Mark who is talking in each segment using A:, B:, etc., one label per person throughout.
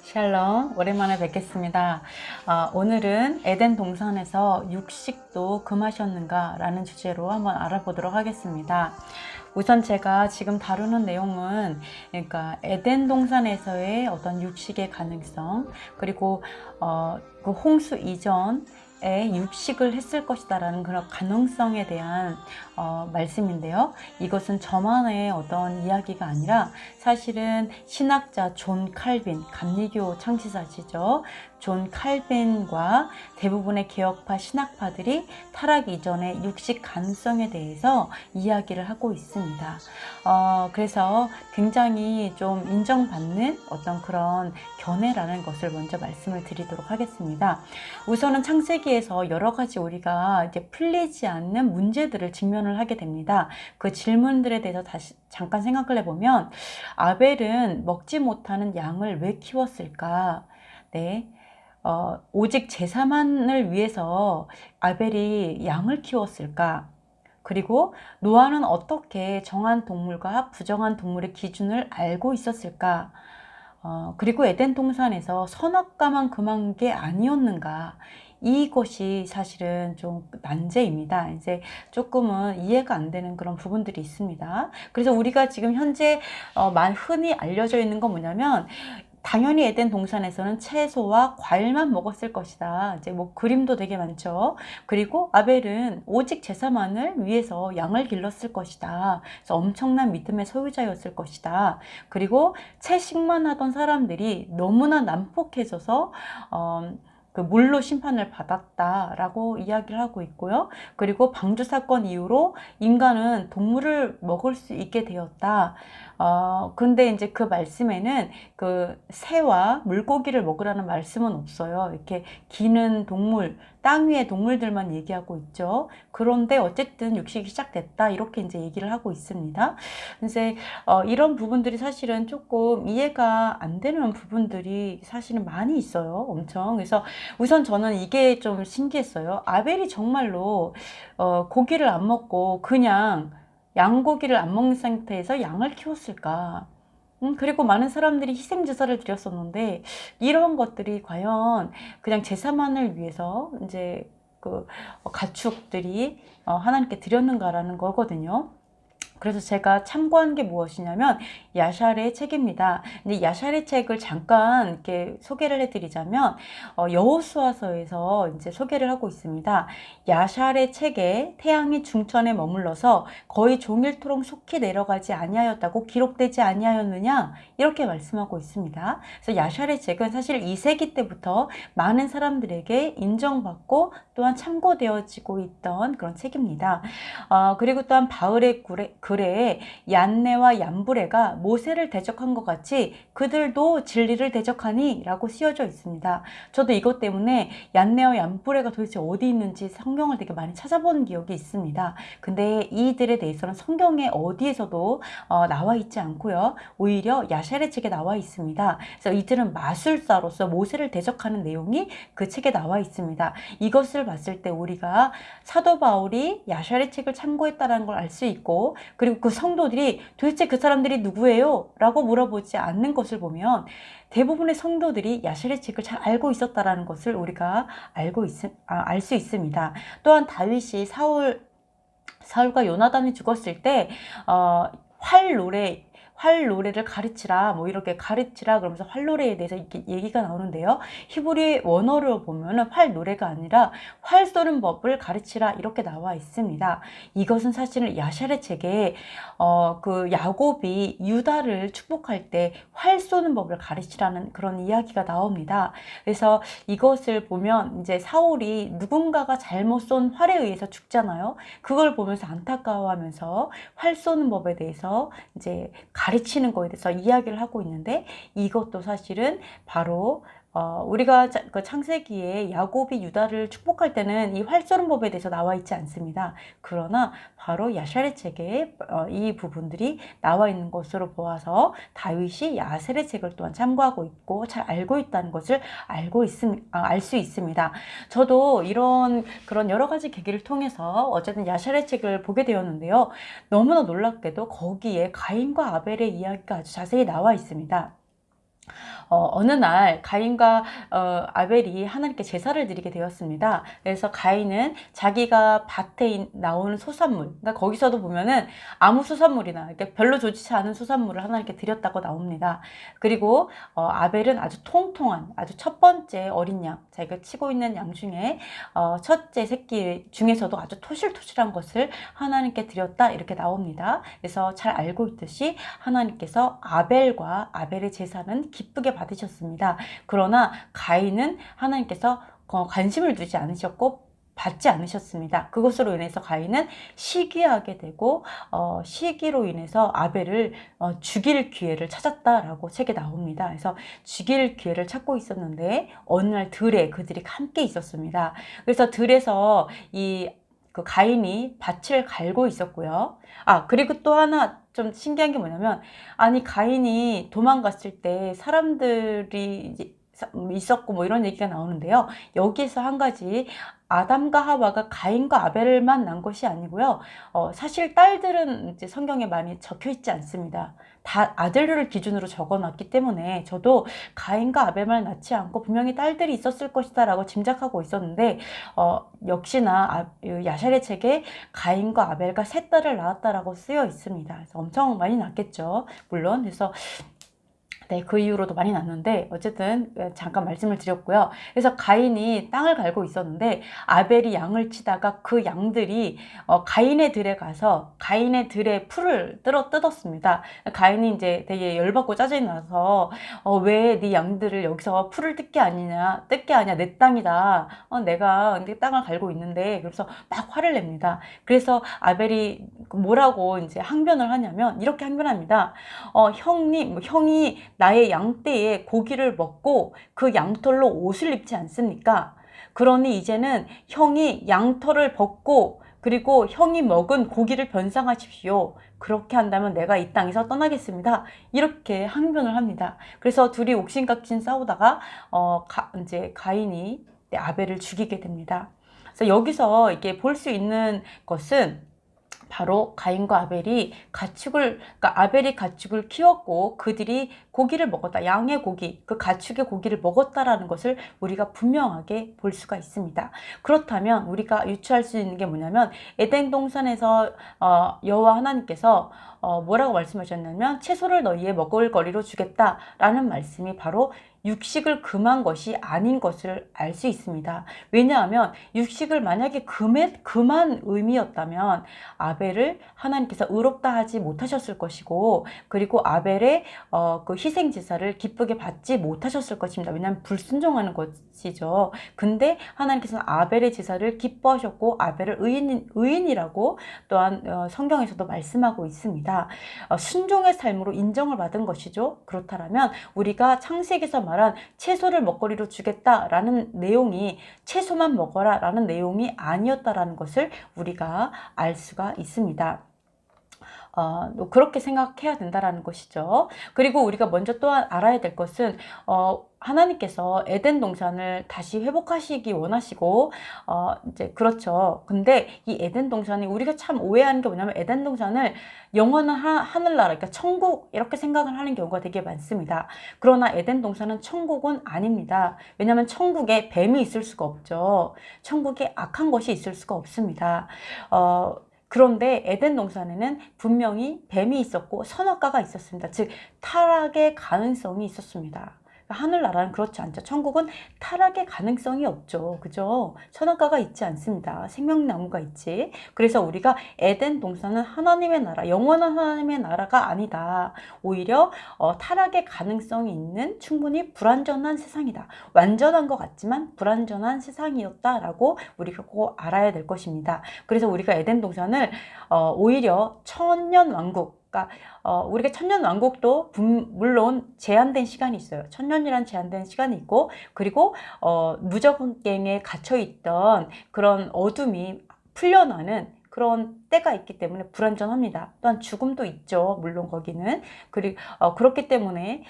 A: 샬롬, 오랜만에 뵙겠습니다. 오늘은 에덴 동산에서 육식도 금하셨는가 라는 주제로 한번 알아보도록 하겠습니다. 우선 제가 지금 다루는 내용은 그러니까 에덴 동산에서의 어떤 육식의 가능성, 그리고 그 홍수 이전 육식을 했을 것이다 라는 그런 가능성에 대한 말씀인데요. 이것은 저만의 어떤 이야기가 아니라 사실은 신학자 존 칼빈, 감리교 창시자시죠. 존 칼빈과 대부분의 개혁파 신학파들이 타락 이전의 육식 가능성에 대해서 이야기를 하고 있습니다. 그래서 굉장히 좀 인정받는 어떤 그런 견해라는 것을 먼저 말씀을 드리도록 하겠습니다. 우선은 창세기에서 여러 가지 우리가 이제 풀리지 않는 문제들을 직면을 하게 됩니다. 그 질문들에 대해서 다시 잠깐 생각을 해보면, 아벨은 먹지 못하는 양을 왜 키웠을까? 네. 오직 제사만을 위해서 아벨이 양을 키웠을까? 그리고 노아는 어떻게 정한 동물과 부정한 동물의 기준을 알고 있었을까? 그리고 에덴 동산에서 선악과만 금한 게 아니었는가? 이것이 사실은 좀 난제입니다. 이제 조금은 이해가 안 되는 그런 부분들이 있습니다. 그래서 우리가 지금 현재 흔히 알려져 있는 건 뭐냐면, 당연히 에덴 동산에서는 채소와 과일만 먹었을 것이다. 이제 뭐 그림도 되게 많죠. 그리고 아벨은 오직 제사만을 위해서 양을 길렀을 것이다. 그래서 엄청난 믿음의 소유자였을 것이다. 그리고 채식만 하던 사람들이 너무나 난폭해져서 그 물로 심판을 받았다라고 이야기를 하고 있고요. 그리고 방주 사건 이후로 인간은 동물을 먹을 수 있게 되었다. 근데 이제 그 말씀에는 그 새와 물고기를 먹으라는 말씀은 없어요. 이렇게 기는 동물, 땅 위의 동물들만 얘기하고 있죠. 그런데 어쨌든 육식이 시작됐다. 이렇게 이제 얘기를 하고 있습니다. 이제 이런 부분들이 사실은 조금 이해가 안 되는 부분들이 사실은 많이 있어요. 엄청. 그래서 우선 저는 이게 좀 신기했어요. 아벨이 정말로 고기를 안 먹고 그냥 양고기를 안 먹는 상태에서 양을 키웠을까? 그리고 많은 사람들이 희생제사를 드렸었는데, 이런 것들이 과연 그냥 제사만을 위해서 이제 그 가축들이 하나님께 드렸는가라는 거거든요. 그래서 제가 참고한 게 무엇이냐면 야샬의 책입니다. 근데 야샬의 책을 잠깐 이렇게 소개를 해드리자면, 여호수아서에서 이제 소개를 하고 있습니다. 야샬의 책에 태양이 중천에 머물러서 거의 종일토록 속히 내려가지 아니하였다고 기록되지 아니하였느냐, 이렇게 말씀하고 있습니다. 그래서 야샬의 책은 사실 2세기 때부터 많은 사람들에게 인정받고 또한 참고되어지고 있던 그런 책입니다. 그리고 또한 바울의 글에 얀네와 얀브레가 모세를 대적한 것 같이 그들도 진리를 대적하니 라고 쓰여져 있습니다. 저도 이것 때문에 얀네와 얀브레가 도대체 어디 있는지 성경을 되게 많이 찾아본 기억이 있습니다. 근데 이들에 대해서는 성경에 어디에서도 나와 있지 않고요. 오히려 야샬의 책에 나와 있습니다. 그래서 이들은 마술사로서 모세를 대적하는 내용이 그 책에 나와 있습니다. 이것을 봤을 때 우리가 사도 바울이 야샬의 책을 참고했다는 걸 알 수 있고, 그리고 그 성도들이 도대체 그 사람들이 누구예요? 라고 물어보지 않는 것을 보면 대부분의 성도들이 야샬의 책을 잘 알고 있었다는 것을 우리가 알 수 있습니다. 또한 다윗이 사울과 요나단이 죽었을 때 활노래를 가르치라, 뭐 이렇게 가르치라 그러면서 활노래에 대해서 이렇게 얘기가 나오는데요. 히브리 원어로 보면은 활노래가 아니라 활 쏘는 법을 가르치라, 이렇게 나와 있습니다. 이것은 사실은 야샬의 책에 그 야곱이 유다를 축복할 때 활 쏘는 법을 가르치라는 그런 이야기가 나옵니다. 그래서 이것을 보면 이제 사울이 누군가가 잘못 쏜 활에 의해서 죽잖아요. 그걸 보면서 안타까워하면서 활 쏘는 법에 대해서 이제 가르치는 거에 대해서 이야기를 하고 있는데, 이것도 사실은 바로 우리가 그 창세기에 야곱이 유다를 축복할 때는 이 활쏘는법에 대해서 나와 있지 않습니다. 그러나 바로 야샬의 책에 이 부분들이 나와 있는 것으로 보아서 다윗이 야샬의 책을 또한 참고하고 있고 잘 알고 있다는 것을 알 수 있습니다. 저도 그런 여러 가지 계기를 통해서 어쨌든 야샬의 책을 보게 되었는데요. 너무나 놀랍게도 거기에 가인과 아벨의 이야기가 아주 자세히 나와 있습니다. 어느 날 가인과 아벨이 하나님께 제사를 드리게 되었습니다. 그래서 가인은 자기가 밭에 나오는 소산물, 그러니까 거기서도 보면은 아무 소산물이나 이렇게 별로 좋지 않은 소산물을 하나님께 드렸다고 나옵니다. 그리고 아벨은 아주 통통한 아주 첫 번째 어린 양, 자기가 치고 있는 양 중에 첫째 새끼 중에서도 아주 토실토실한 것을 하나님께 드렸다, 이렇게 나옵니다. 그래서 잘 알고 있듯이 하나님께서 아벨과 아벨의 제사는 기쁘게 받으셨습니다. 그러나 가인은 하나님께서 관심을 두지 않으셨고 받지 않으셨습니다. 그것으로 인해서 가인은 시기하게 되고 시기로 인해서 아벨을 죽일 기회를 찾았다라고 책에 나옵니다. 그래서 죽일 기회를 찾고 있었는데 어느 날 들에 그들이 함께 있었습니다. 그래서 들에서 그 가인이 밭을 갈고 있었고요. 그리고 또 하나 좀 신기한 게 뭐냐면, 아니 가인이 도망갔을 때 사람들이 있었고 뭐 이런 얘기가 나오는데요. 여기서 한 가지, 아담과 하와가 가인과 아벨만 난 것이 아니고요. 사실 딸들은 이제 성경에 많이 적혀 있지 않습니다. 다 아들들을 기준으로 적어놨기 때문에 저도 가인과 아벨만 낳지 않고 분명히 딸들이 있었을 것이다 라고 짐작하고 있었는데, 역시나 야샬의 책에 가인과 아벨과 세 딸을 낳았다라고 쓰여 있습니다. 그래서 엄청 많이 낳겠죠, 물론. 그래서 네, 그 이후로도 많이 났는데 어쨌든 잠깐 말씀을 드렸고요. 그래서 가인이 땅을 갈고 있었는데 아벨이 양을 치다가 그 양들이 가인의 들에 가서 가인의 들에 풀을 뜯었습니다. 가인이 이제 되게 열받고 짜증이 나서 왜 네 양들을 여기서 풀을 뜯게 아니냐 내 땅이다. 내가 근데 땅을 갈고 있는데, 그래서 막 화를 냅니다. 그래서 아벨이 뭐라고 이제 항변을 하냐면 이렇게 항변합니다. 형이 나의 양떼에 고기를 먹고 그 양털로 옷을 입지 않습니까? 그러니 이제는 형이 양털을 벗고 그리고 형이 먹은 고기를 변상하십시오. 그렇게 한다면 내가 이 땅에서 떠나겠습니다. 이렇게 항변을 합니다. 그래서 둘이 옥신각신 싸우다가 이제 가인이 아벨을 죽이게 됩니다. 그래서 여기서 이게 볼 수 있는 것은 바로 가인과 아벨이 그러니까 아벨이 가축을 키웠고 그들이 고기를 먹었다. 양의 고기, 그 가축의 고기를 먹었다라는 것을 우리가 분명하게 볼 수가 있습니다. 그렇다면 우리가 유추할 수 있는 게 뭐냐면, 에덴 동산에서 여호와 하나님께서 뭐라고 말씀하셨냐면 채소를 너희의 먹을 거리로 주겠다라는 말씀이 바로 육식을 금한 것이 아닌 것을 알 수 있습니다. 왜냐하면 육식을 만약에 금한 의미였다면 아벨을 하나님께서 의롭다 하지 못하셨을 것이고, 그리고 아벨의 그 희생 제사를 기쁘게 받지 못하셨을 것입니다. 왜냐하면 불순종하는 것이죠. 근데 하나님께서는 아벨의 제사를 기뻐하셨고 아벨을 의인이라고 또한 성경에서도 말씀하고 있습니다. 순종의 삶으로 인정을 받은 것이죠. 그렇다면 우리가 창세기에서 말한 채소를 먹거리로 주겠다라는 내용이 채소만 먹어라 라는 내용이 아니었다라는 것을 우리가 알 수가 있습니다. 그렇게 생각해야 된다라는 것이죠. 그리고 우리가 먼저 또한 알아야 될 것은 하나님께서 에덴 동산을 다시 회복하시기 원하시고 이제 그렇죠. 근데 이 에덴 동산이 우리가 참 오해하는 게 뭐냐면, 에덴 동산을 영원한 하늘나라, 그러니까 천국 이렇게 생각을 하는 경우가 되게 많습니다. 그러나 에덴 동산은 천국은 아닙니다. 왜냐하면 천국에 뱀이 있을 수가 없죠. 천국에 악한 것이 있을 수가 없습니다. 그런데 에덴 동산에는 분명히 뱀이 있었고 선악과가 있었습니다. 즉 타락의 가능성이 있었습니다. 하늘나라는 그렇지 않죠. 천국은 타락의 가능성이 없죠. 그죠? 선악과가 있지 않습니다. 생명나무가 있지. 그래서 우리가 에덴 동산은 하나님의 나라, 영원한 하나님의 나라가 아니다. 오히려 타락의 가능성이 있는 충분히 불완전한 세상이다. 완전한 것 같지만 불완전한 세상이었다라고 우리가 꼭 알아야 될 것입니다. 그래서 우리가 에덴 동산을 오히려 천년왕국, 우리가 천년왕국도 물론 제한된 시간이 있어요. 천년이란 제한된 시간이 있고, 그리고 무적갱에 갇혀있던 그런 어둠이 풀려나는 그런 때가 있기 때문에 불완전합니다. 또한 죽음도 있죠. 물론 거기는. 그리고 그렇기 때문에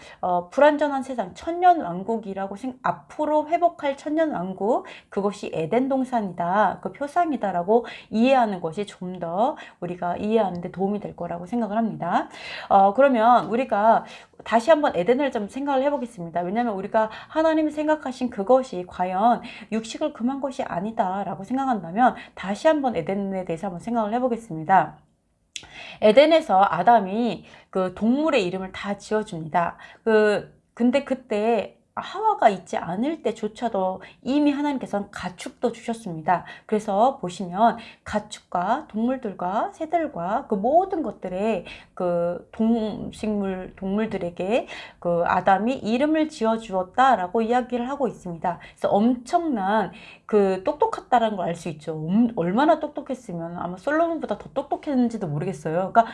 A: 불완전한 세상, 천년왕국이라고 앞으로 회복할 천년왕국, 그것이 에덴 동산이다, 그 표상이다라고 이해하는 것이 좀 더 우리가 이해하는 데 도움이 될 거라고 생각을 합니다. 그러면 우리가 다시 한번 에덴을 좀 생각을 해보겠습니다. 왜냐하면 우리가 하나님이 생각하신 그것이 과연 육식을 금한 것이 아니다라고 생각한다면 다시 한번 에덴에 대해서 한번 생각을 해보겠습니다. 에덴에서 아담이 그 동물의 이름을 다 지어줍니다. 근데 그때 하와가 있지 않을 때조차도 이미 하나님께서는 가축도 주셨습니다. 그래서 보시면 가축과 동물들과 새들과 그 모든 것들의 그 동물들에게 그 아담이 이름을 지어 주었다라고 이야기를 하고 있습니다. 그래서 엄청난 그 똑똑했다라는 걸 알 수 있죠. 얼마나 똑똑했으면 아마 솔로몬보다 더 똑똑했는지도 모르겠어요. 그러니까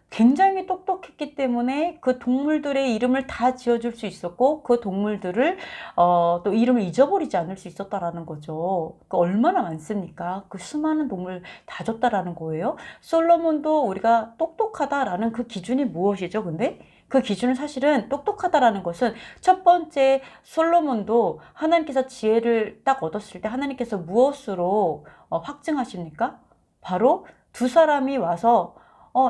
A: 굉장히 똑똑했기 때문에 그 동물들의 이름을 다 지어줄 수 있었고 그 동물들을 또 이름을 잊어버리지 않을 수 있었다라는 거죠. 얼마나 많습니까? 그 수많은 동물 다 줬다라는 거예요. 솔로몬도 우리가 똑똑하다라는 그 기준이 무엇이죠? 근데 그 기준은 사실은 똑똑하다라는 것은 첫 번째 솔로몬도 하나님께서 지혜를 딱 얻었을 때 하나님께서 무엇으로 확증하십니까? 바로 두 사람이 와서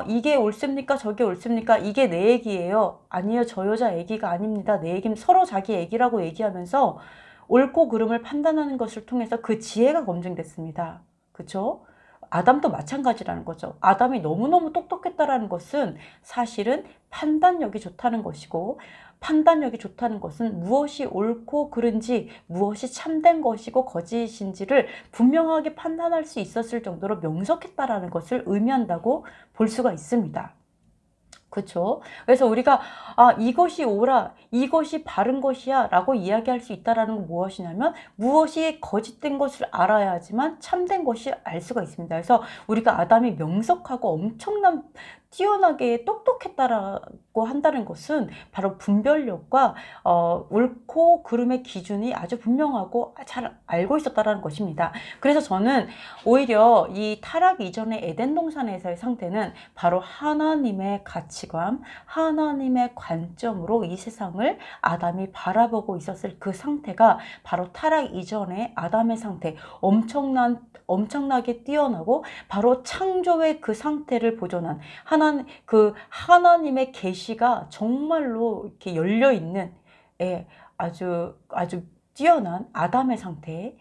A: 이게 옳습니까? 저게 옳습니까? 이게 내 얘기예요. 아니요, 저 여자 얘기가 아닙니다. 내 얘기는 서로 자기 얘기라고 얘기하면서 옳고 그름을 판단하는 것을 통해서 그 지혜가 검증됐습니다. 그렇죠? 아담도 마찬가지라는 거죠. 아담이 너무너무 똑똑했다라는 것은 사실은 판단력이 좋다는 것이고, 판단력이 좋다는 것은 무엇이 옳고 그른지, 무엇이 참된 것이고 거짓인지를 분명하게 판단할 수 있었을 정도로 명석했다라는 것을 의미한다고 볼 수가 있습니다. 그렇죠? 그래서 우리가 이것이 옳아, 이것이 바른 것이야 라고 이야기할 수 있다는 건 무엇이냐면 무엇이 거짓된 것을 알아야 하지만 참된 것이 알 수가 있습니다. 그래서 우리가 아담이 명석하고 엄청난 뛰어나게 똑똑했다라고 한다는 것은 바로 분별력과 옳고 그름의 기준이 아주 분명하고 잘 알고 있었다는 것입니다. 그래서 저는 오히려 이 타락 이전의 에덴 동산에서의 상태는 바로 하나님의 가치관, 하나님의 관점으로 이 세상을 아담이 바라보고 있었을 그 상태가 바로 타락 이전의 아담의 상태, 엄청나게 뛰어나고 바로 창조의 그 상태를 보존한 하나님의 계시가 정말로 이렇게 열려 있는 아주 뛰어난 아담의 상태,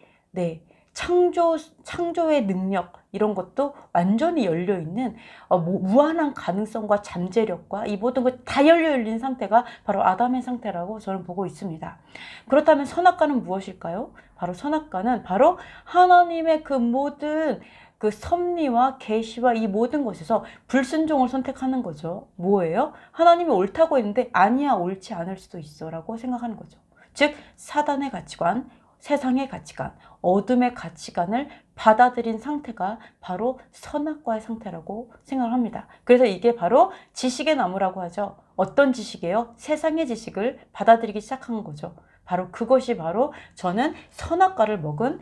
A: 창조의 능력 이런 것도 완전히 열려 있는 무한한 가능성과 잠재력과 이 모든 것 다 열려 있는 상태가 바로 아담의 상태라고 저는 보고 있습니다. 그렇다면 선악과는 무엇일까요? 바로 선악과는 바로 하나님의 그 모든 그 섭리와 계시와 이 모든 것에서 불순종을 선택하는 거죠. 뭐예요? 하나님이 옳다고 했는데 아니야, 옳지 않을 수도 있어 라고 생각하는 거죠. 즉 사단의 가치관, 세상의 가치관, 어둠의 가치관을 받아들인 상태가 바로 선악과의 상태라고 생각을 합니다. 그래서 이게 바로 지식의 나무라고 하죠. 어떤 지식이에요? 세상의 지식을 받아들이기 시작한 거죠. 바로 그것이 바로 저는 선악과를 먹은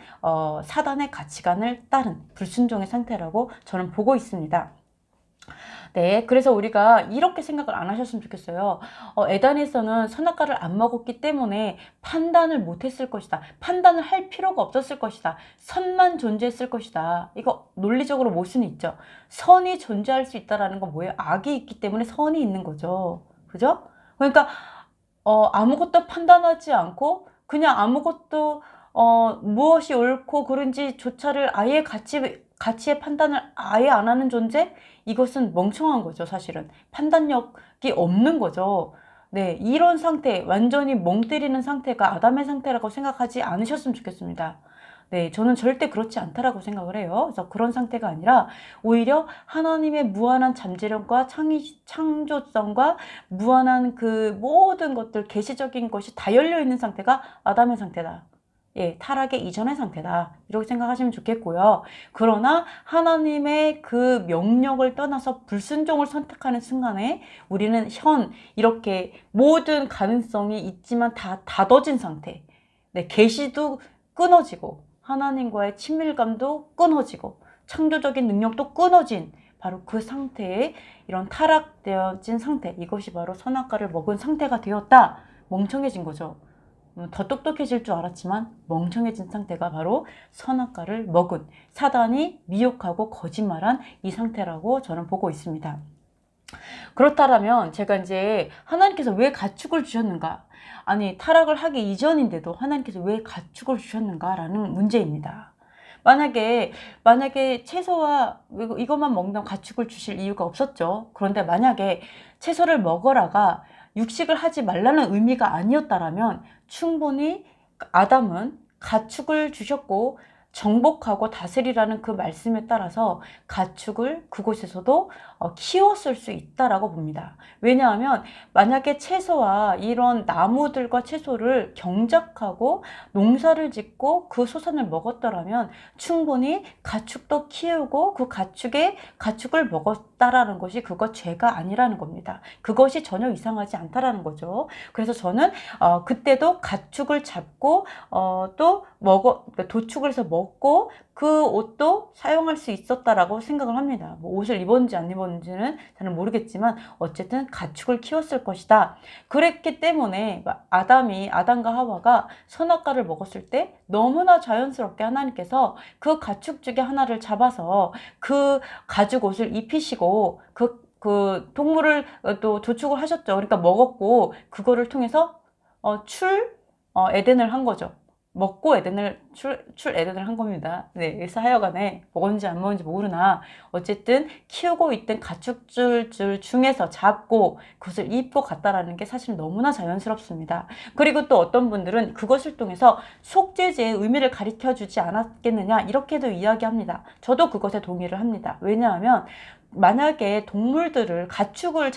A: 사단의 가치관을 따른 불순종의 상태라고 저는 보고 있습니다. 네, 그래서 우리가 이렇게 생각을 안 하셨으면 좋겠어요. 에덴에서는 선악과를 안 먹었기 때문에 판단을 못했을 것이다. 판단을 할 필요가 없었을 것이다. 선만 존재했을 것이다. 이거 논리적으로 못 수는 있죠. 선이 존재할 수 있다는 건 뭐예요? 악이 있기 때문에 선이 있는 거죠. 그죠? 그러니까 아무것도 판단하지 않고 그냥 아무것도 무엇이 옳고 그른지조차를 아예 가치의 판단을 아예 안 하는 존재? 이것은 멍청한 거죠, 사실은. 판단력이 없는 거죠. 네, 이런 상태, 완전히 멍 때리는 상태가 아담의 상태라고 생각하지 않으셨으면 좋겠습니다. 네, 저는 절대 그렇지 않다라고 생각을 해요. 그래서 그런 상태가 아니라 오히려 하나님의 무한한 잠재력과 창조성과 무한한 그 모든 것들, 계시적인 것이 다 열려있는 상태가 아담의 상태다. 예, 타락의 이전의 상태다. 이렇게 생각하시면 좋겠고요. 그러나 하나님의 그 명령을 떠나서 불순종을 선택하는 순간에 우리는 이렇게 모든 가능성이 있지만 다 닫아진 상태. 네, 계시도 끊어지고 하나님과의 친밀감도 끊어지고 창조적인 능력도 끊어진 바로 그 상태에 이런 타락되어진 상태, 이것이 바로 선악과를 먹은 상태가 되었다. 멍청해진 거죠. 더 똑똑해질 줄 알았지만 멍청해진 상태가 바로 선악과를 먹은, 사단이 미혹하고 거짓말한 이 상태라고 저는 보고 있습니다. 그렇다면 제가 이제 하나님께서 왜 가축을 주셨는가? 아니, 타락을 하기 이전인데도 하나님께서 왜 가축을 주셨는가라는 문제입니다. 만약에 채소와 이것만 먹는 가축을 주실 이유가 없었죠. 그런데 만약에 채소를 먹어라가 육식을 하지 말라는 의미가 아니었다라면 충분히 아담은 가축을 주셨고 정복하고 다스리라는 그 말씀에 따라서 가축을 그곳에서도 키웠을 수 있다라고 봅니다. 왜냐하면 만약에 채소와 이런 나무들과 채소를 경작하고 농사를 짓고 그 소산을 먹었더라면 충분히 가축도 키우고 그 가축을 먹었다라는 것이 그것 죄가 아니라는 겁니다. 그것이 전혀 이상하지 않다라는 거죠. 그래서 저는 그때도 가축을 잡고 또 도축을 해서 먹고 그 옷도 사용할 수 있었다라고 생각을 합니다. 뭐 옷을 입었는지 안 입었는지는 잘 모르겠지만 어쨌든 가축을 키웠을 것이다. 그랬기 때문에 아담과 하와가 선악과를 먹었을 때 너무나 자연스럽게 하나님께서 그 가축 중에 하나를 잡아서 그 가죽 옷을 입히시고 그 동물을 또 도축을 하셨죠. 그러니까 먹었고 그거를 통해서 에덴을 한 거죠. 먹고 에덴을 한 겁니다. 네, 그래서 하여간에 먹었는지 안 먹었는지 모르나 어쨌든 키우고 있던 가축들 중에서 잡고 그것을 입고 갔다라는 게 사실 너무나 자연스럽습니다. 그리고 또 어떤 분들은 그것을 통해서 속죄제의 의미를 가르쳐 주지 않았겠느냐 이렇게도 이야기합니다. 저도 그것에 동의를 합니다. 왜냐하면 만약에 가축을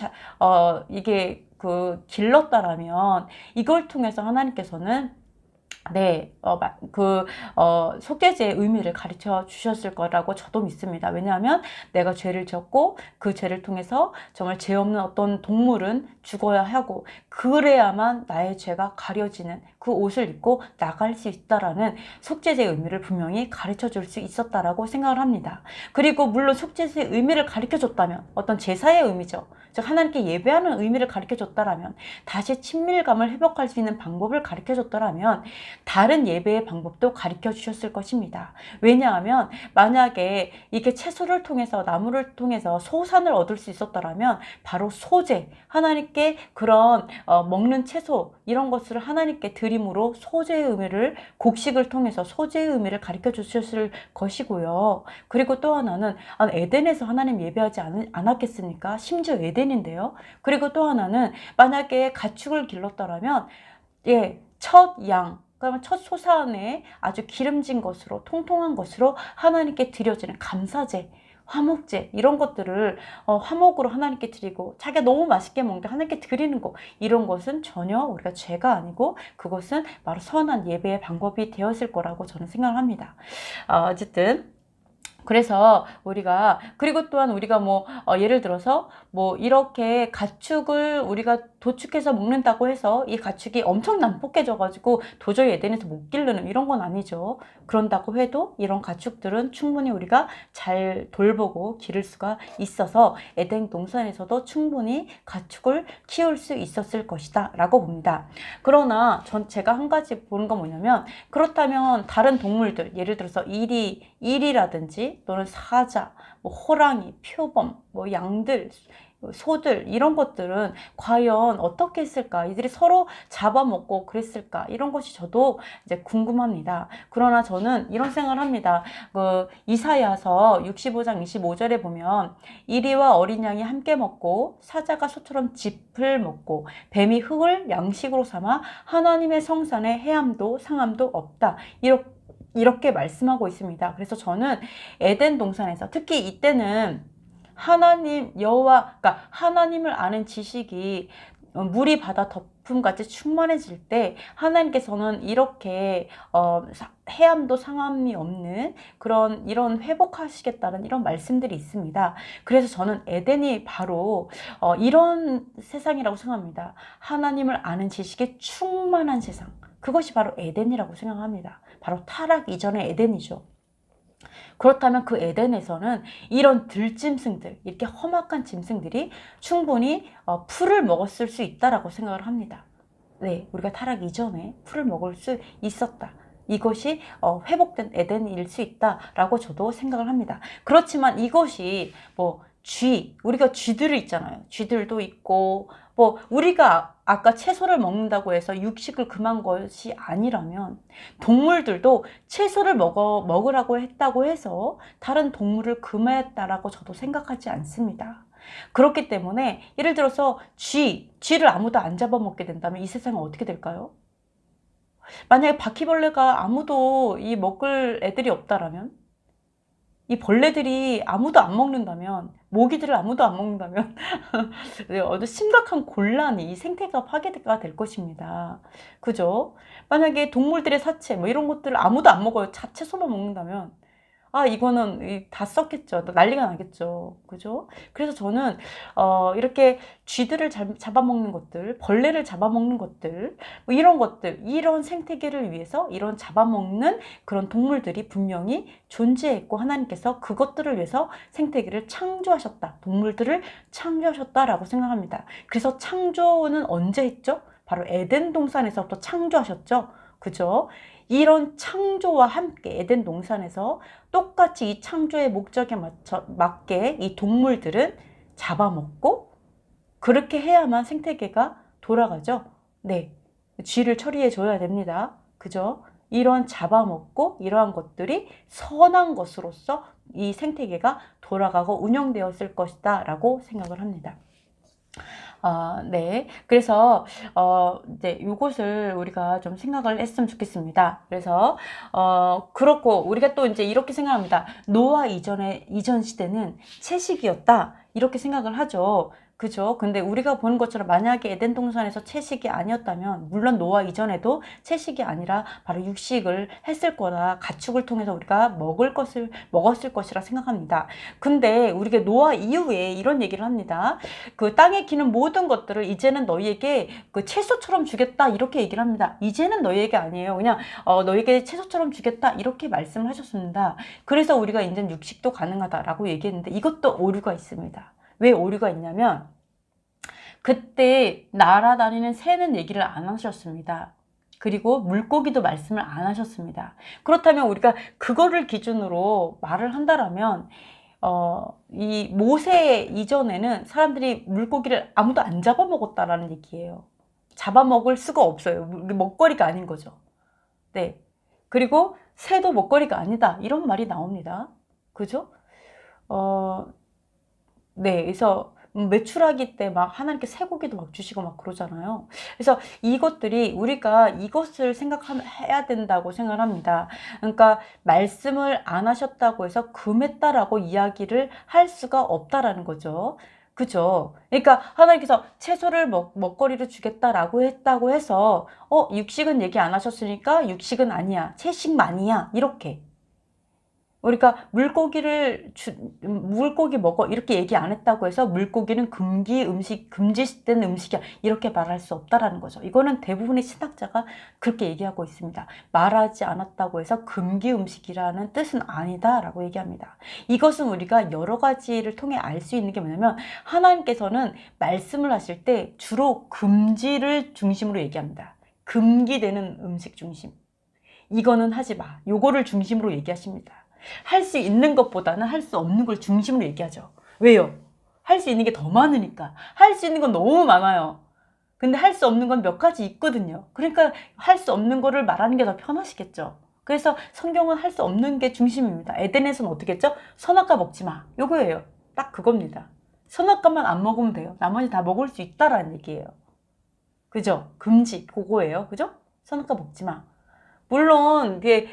A: 길렀다라면 이걸 통해서 하나님께서는 속죄제의 의미를 가르쳐 주셨을 거라고 저도 믿습니다. 왜냐하면 내가 죄를 졌고 그 죄를 통해서 정말 죄 없는 어떤 동물은 죽어야 하고 그래야만 나의 죄가 가려지는 그 옷을 입고 나갈 수 있다라는 속죄제의 의미를 분명히 가르쳐 줄 수 있었다라고 생각을 합니다. 그리고 물론 속죄제의 의미를 가르쳐 줬다면 어떤 제사의 의미죠. 즉 하나님께 예배하는 의미를 가르쳐 줬다라면 다시 친밀감을 회복할 수 있는 방법을 가르쳐 줬다라면 다른 예배의 방법도 가르쳐 주셨을 것입니다. 왜냐하면 만약에 이렇게 채소를 통해서 나무를 통해서 소산을 얻을 수 있었다라면 바로 소제, 하나님께 그런 먹는 채소 이런 것을 하나님께 드림으로 소제의 의미를 곡식을 통해서 소제의 의미를 가르쳐 주셨을 것이고요. 그리고 또 하나는 에덴에서 하나님 예배하지 않았겠습니까? 심지어 에덴인데요. 그리고 또 하나는 만약에 가축을 길렀다라면 첫 양 그러면 첫 소산에 아주 기름진 것으로 통통한 것으로 하나님께 드려지는 감사제, 화목제 이런 것들을 화목으로 하나님께 드리고 자기가 너무 맛있게 먹는데 하나님께 드리는 거 이런 것은 전혀 우리가 죄가 아니고 그것은 바로 선한 예배의 방법이 되었을 거라고 저는 생각을 합니다. 어쨌든 그래서 그리고 또한 우리가 예를 들어서 이렇게 가축을 우리가 도축해서 먹는다고 해서 이 가축이 엄청 난폭해져가지고 도저히 에덴에서 못 기르는 이런 건 아니죠. 그런다고 해도 이런 가축들은 충분히 우리가 잘 돌보고 기를 수가 있어서 에덴 동산에서도 충분히 가축을 키울 수 있었을 것이다 라고 봅니다. 그러나 제가 한 가지 보는 건 뭐냐면 그렇다면 다른 동물들 예를 들어서 이리라든지 또는 사자, 호랑이, 표범, 양들, 소들 이런 것들은 과연 어떻게 했을까? 이들이 서로 잡아먹고 그랬을까? 이런 것이 저도 이제 궁금합니다. 그러나 저는 이런 생각을 합니다. 이사야서 65장 25절에 보면 이리와 어린 양이 함께 먹고 사자가 소처럼 짚을 먹고 뱀이 흙을 양식으로 삼아 하나님의 성산에 해함도 상함도 없다. 이렇게 말씀하고 있습니다. 그래서 저는 에덴 동산에서 특히 이때는 그러니까 하나님을 아는 지식이 물이 바다 덮음같이 충만해질 때 하나님께서는 이렇게 해함도 상함이 없는 이런 회복하시겠다는 이런 말씀들이 있습니다. 그래서 저는 에덴이 바로 이런 세상이라고 생각합니다. 하나님을 아는 지식이 충만한 세상. 그것이 바로 에덴이라고 생각합니다. 바로 타락 이전의 에덴이죠. 그렇다면 그 에덴에서는 이런 들짐승들, 이렇게 험악한 짐승들이 충분히 풀을 먹었을 수 있다라고 생각을 합니다. 네, 우리가 타락 이전에 풀을 먹을 수 있었다. 이것이 회복된 에덴일 수 있다라고 저도 생각을 합니다. 그렇지만 이것이 뭐 우리가 쥐들이 있잖아요. 쥐들도 있고 뭐 우리가 아까 채소를 먹는다고 해서 육식을 금한 것이 아니라면 동물들도 채소를 먹으라고 했다고 해서 다른 동물을 금했다라고 저도 생각하지 않습니다. 그렇기 때문에 예를 들어서 쥐를 아무도 안 잡아먹게 된다면 이 세상은 어떻게 될까요? 만약에 바퀴벌레가 아무도 이 먹을 애들이 없다라면, 이 벌레들이 아무도 안 먹는다면, 모기들을 아무도 안 먹는다면 아주 심각한 곤란이 이 생태가 파괴가 될 것입니다. 그죠? 만약에 동물들의 사체 뭐 이런 것들을 아무도 안 먹어요. 채소만 먹는다면 이거는 다 썩겠죠. 난리가 나겠죠. 그죠? 그래서 저는 이렇게 쥐들을 잡아먹는 것들, 벌레를 잡아먹는 것들, 뭐 이런 것들, 이런 생태계를 위해서 이런 잡아먹는 그런 동물들이 분명히 존재했고 하나님께서 그것들을 위해서 생태계를 창조하셨다. 동물들을 창조하셨다라고 생각합니다. 그래서 창조는 언제 했죠? 바로 에덴 동산에서부터 창조하셨죠. 그죠? 이런 창조와 함께 에덴 동산에서 똑같이 이 창조의 목적에 맞게 이 동물들은 잡아먹고 그렇게 해야만 생태계가 돌아가죠. 네, 쥐를 처리해 줘야 됩니다. 그죠? 이런 잡아먹고 이러한 것들이 선한 것으로서 이 생태계가 돌아가고 운영되었을 것이다 라고 생각을 합니다. 네. 그래서, 이제 요것을 우리가 좀 생각을 했으면 좋겠습니다. 그래서, 그렇고, 우리가 또 이제 이렇게 생각합니다. 노아 이전 시대는 채식이었다. 이렇게 생각을 하죠. 그죠? 근데 우리가 보는 것처럼 만약에 에덴 동산에서 채식이 아니었다면, 물론 노아 이전에도 채식이 아니라 바로 육식을 했을 거다. 가축을 통해서 우리가 먹었을 것이라 생각합니다. 근데 우리가 노아 이후에 이런 얘기를 합니다. 그 땅에 기는 모든 것들을 이제는 너희에게 그 채소처럼 주겠다. 이렇게 얘기를 합니다. 이제는 너희에게 아니에요. 그냥 너희에게 채소처럼 주겠다. 이렇게 말씀을 하셨습니다. 그래서 우리가 이제 육식도 가능하다라고 얘기했는데 이것도 오류가 있습니다. 왜 오류가 있냐면 그때 날아다니는 새는 얘기를 안 하셨습니다. 그리고 물고기도 말씀을 안 하셨습니다. 그렇다면 우리가 그거를 기준으로 말을 한다라면 이 모세 이전에는 사람들이 물고기를 아무도 안 잡아먹었다라는 얘기예요. 잡아먹을 수가 없어요. 먹거리가 아닌 거죠. 네. 그리고 새도 먹거리가 아니다. 이런 말이 나옵니다. 그죠? 네, 그래서 메추라기 때 막 하나님께 쇠고기도 막 주시고 막 그러잖아요. 그래서 이것들이 우리가 이것을 생각해야 된다고 생각을 합니다. 그러니까 말씀을 안 하셨다고 해서 금했다라고 이야기를 할 수가 없다라는 거죠. 그죠? 그러니까 하나님께서 채소를 먹거리로 주겠다라고 했다고 해서 육식은 얘기 안 하셨으니까 육식은 아니야. 채식만이야. 이렇게. 우리가 물고기 먹어 이렇게 얘기 안 했다고 해서 물고기는 금지된 음식이야 이렇게 말할 수 없다라는 거죠. 이거는 대부분의 신학자가 그렇게 얘기하고 있습니다. 말하지 않았다고 해서 금기 음식이라는 뜻은 아니다라고 얘기합니다. 이것은 우리가 여러 가지를 통해 알 수 있는 게 뭐냐면 하나님께서는 말씀을 하실 때 주로 금지를 중심으로 얘기합니다. 금기되는 음식 중심. 이거는 하지 마. 요거를 중심으로 얘기하십니다. 할 수 있는 것보다는 할 수 없는 걸 중심으로 얘기하죠. 왜요? 할 수 있는 게 더 많으니까. 할 수 있는 건 너무 많아요. 근데 할 수 없는 건 몇 가지 있거든요. 그러니까 할 수 없는 거를 말하는 게 더 편하시겠죠. 그래서 성경은 할 수 없는 게 중심입니다. 에덴에서는 어떻게 했죠? 선악과 먹지 마. 요거예요. 딱 그겁니다. 선악과만 안 먹으면 돼요. 나머지 다 먹을 수 있다라는 얘기예요. 그죠? 금지. 그거예요. 그죠? 선악과 먹지 마. 물론 이게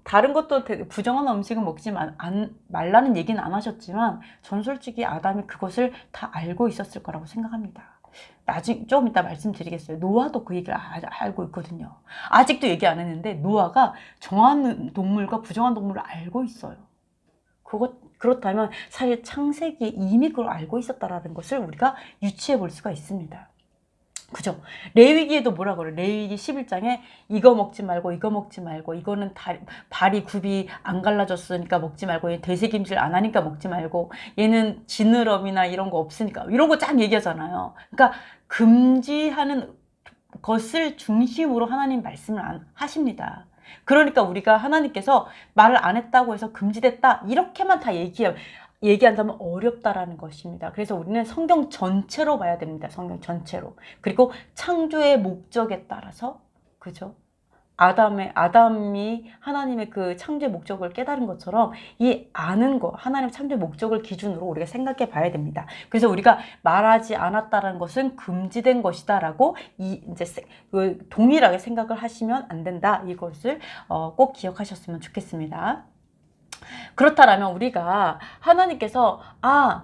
A: 다른 것도 부정한 음식은 먹지 말라는 얘기는 안 하셨지만 전 솔직히 아담이 그것을 다 알고 있었을 거라고 생각합니다. 나중에 좀 이따 말씀드리겠어요. 노아도 그 얘기를 알고 있거든요. 아직도 얘기 안 했는데 노아가 정한 동물과 부정한 동물을 알고 있어요. 그렇다면 사실 창세기에 이미 그걸 알고 있었다라는 것을 우리가 유추해 볼 수가 있습니다. 그죠? 레위기에도 뭐라 그래? 레위기 11장에 이거 먹지 말고 이거 먹지 말고 이거는 발이 굽이 안 갈라졌으니까 먹지 말고 얘 되새김질 안 하니까 먹지 말고 얘는 지느러미나 이런 거 없으니까 이런 거 쫙 얘기하잖아요. 그러니까 금지하는 것을 중심으로 하나님 말씀을 하십니다. 그러니까 우리가 하나님께서 말을 안 했다고 해서 금지됐다 이렇게만 다 얘기한다면 어렵다라는 것입니다. 그래서 우리는 성경 전체로 봐야 됩니다. 성경 전체로. 그리고 창조의 목적에 따라서, 그죠? 아담이 하나님의 그 창조의 목적을 깨달은 것처럼 이 아는 거, 하나님 창조의 목적을 기준으로 우리가 생각해 봐야 됩니다. 그래서 우리가 말하지 않았다라는 것은 금지된 것이다라고 이제 동일하게 생각을 하시면 안 된다. 이것을 꼭 기억하셨으면 좋겠습니다. 그렇다면 우리가 하나님께서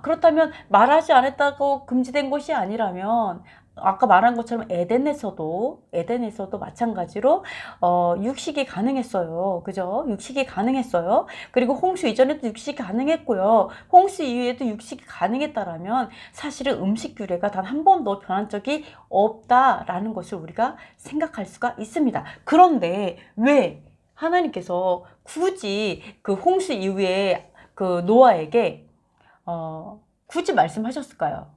A: 그렇다면 말하지 않았다고 금지된 것이 아니라면 아까 말한 것처럼 에덴에서도 마찬가지로 육식이 가능했어요. 그죠? 육식이 가능했어요. 그리고 홍수 이전에도 육식이 가능했고요. 홍수 이후에도 육식이 가능했다라면 사실은 음식 규례가 단 한 번도 변한 적이 없다라는 것을 우리가 생각할 수가 있습니다. 그런데 왜 하나님께서 굳이 그 홍수 이후에 그 노아에게 굳이 말씀하셨을까요?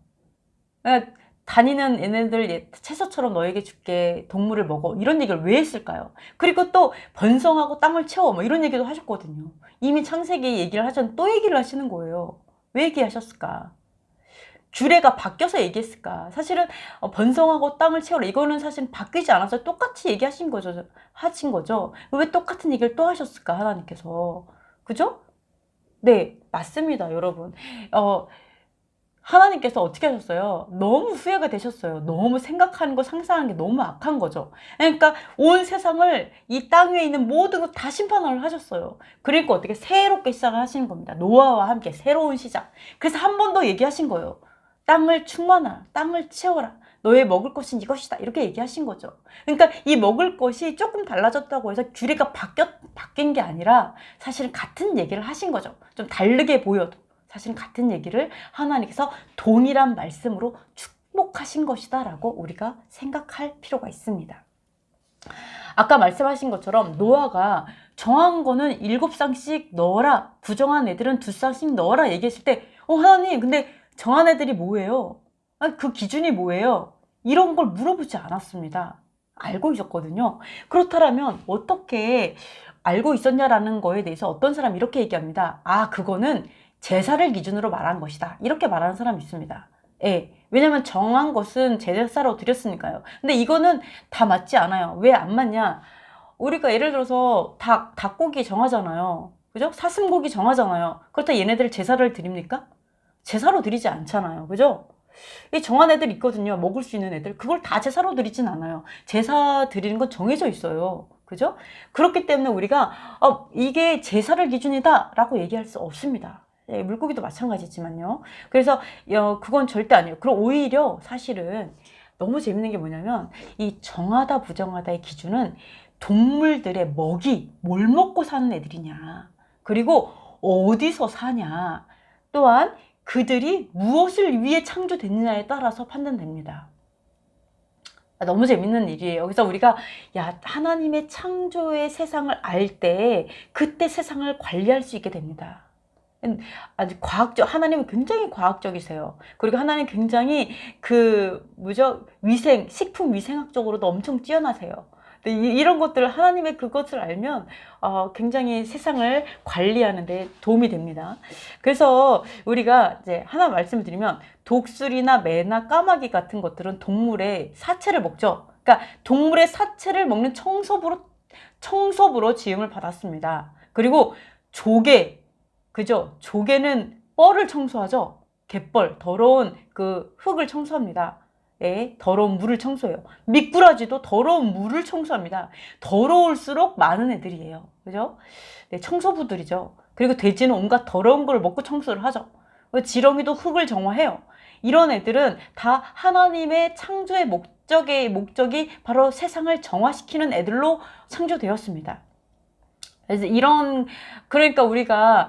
A: 다니는 얘네들 채소처럼 너에게 줄게, 동물을 먹어, 이런 얘기를 왜 했을까요? 그리고 또 번성하고 땅을 채워 뭐 이런 얘기도 하셨거든요. 이미 창세기 얘기를 하셨는데 또 얘기를 하시는 거예요. 왜 얘기하셨을까? 규례가 바뀌어서 얘기했을까? 사실은 번성하고 땅을 채우라 이거는 사실 바뀌지 않아서 똑같이 얘기하신 거죠. 하신 거죠. 왜 똑같은 얘기를 또 하셨을까? 하나님께서. 그죠? 네, 맞습니다, 여러분. 하나님께서 어떻게 하셨어요? 너무 후회가 되셨어요. 너무 생각하는 거, 상상하는 게 너무 악한 거죠. 그러니까 온 세상을, 이 땅 위에 있는 모든 걸 다 심판을 하셨어요. 그러니까 어떻게 새롭게 시작을 하시는 겁니다. 노아와 함께 새로운 시작. 그래서 한 번 더 얘기하신 거예요. 땅을 충만하라, 땅을 채워라, 너의 먹을 것은 이것이다, 이렇게 얘기하신 거죠. 그러니까 이 먹을 것이 조금 달라졌다고 해서 규례가 바뀐 게 아니라 사실은 같은 얘기를 하신 거죠. 좀 다르게 보여도 사실은 같은 얘기를 하나님께서 동일한 말씀으로 축복하신 것이다 라고 우리가 생각할 필요가 있습니다. 아까 말씀하신 것처럼 노아가 정한 거는 7쌍씩 넣어라, 부정한 애들은 2쌍씩 넣어라 얘기했을 때 하나님 근데 정한 애들이 뭐예요? 그 기준이 뭐예요? 이런 걸 물어보지 않았습니다. 알고 있었거든요. 그렇다면 어떻게 알고 있었냐라는 거에 대해서 어떤 사람이 이렇게 얘기합니다. 그거는 제사를 기준으로 말한 것이다. 이렇게 말하는 사람이 있습니다. 예. 왜냐면 정한 것은 제사로 드렸으니까요. 근데 이거는 다 맞지 않아요. 왜 안 맞냐? 우리가 예를 들어서 닭고기 정하잖아요. 그죠? 사슴고기 정하잖아요. 그렇다 얘네들 제사를 드립니까? 제사로 드리지 않잖아요. 그죠? 이 정한 애들 있거든요. 먹을 수 있는 애들. 그걸 다 제사로 드리진 않아요. 제사 드리는 건 정해져 있어요. 그죠? 그렇기 때문에 우리가 이게 제사를 기준이다 라고 얘기할 수 없습니다. 예, 물고기도 마찬가지지만요. 그래서 그건 절대 아니에요. 그럼 오히려 사실은 너무 재밌는 게 뭐냐면 이 정하다 부정하다의 기준은 동물들의 먹이, 뭘 먹고 사는 애들이냐, 그리고 어디서 사냐, 또한 그들이 무엇을 위해 창조됐느냐에 따라서 판단됩니다. 너무 재밌는 일이에요. 그래서 우리가 하나님의 창조의 세상을 알 때 그때 세상을 관리할 수 있게 됩니다. 아주 하나님은 굉장히 과학적이세요. 그리고 하나님 굉장히 식품 위생학적으로도 엄청 뛰어나세요. 이런 것들을 하나님의 그것을 알면 굉장히 세상을 관리하는 데 도움이 됩니다. 그래서 우리가 이제 하나 말씀을 드리면 독수리나 매나 까마귀 같은 것들은 동물의 사체를 먹죠. 그러니까 동물의 사체를 먹는 청소부로 지음을 받았습니다. 그리고 조개, 그죠? 조개는 뻘을 청소하죠. 갯벌, 더러운 그 흙을 청소합니다. 더러운 물을 청소해요. 미꾸라지도 더러운 물을 청소합니다. 더러울수록 많은 애들이에요. 그죠? 네, 청소부들이죠. 그리고 돼지는 온갖 더러운 걸 먹고 청소를 하죠. 지렁이도 흙을 정화해요. 이런 애들은 다 하나님의 창조의 목적이 바로 세상을 정화시키는 애들로 창조되었습니다. 그래서 그러니까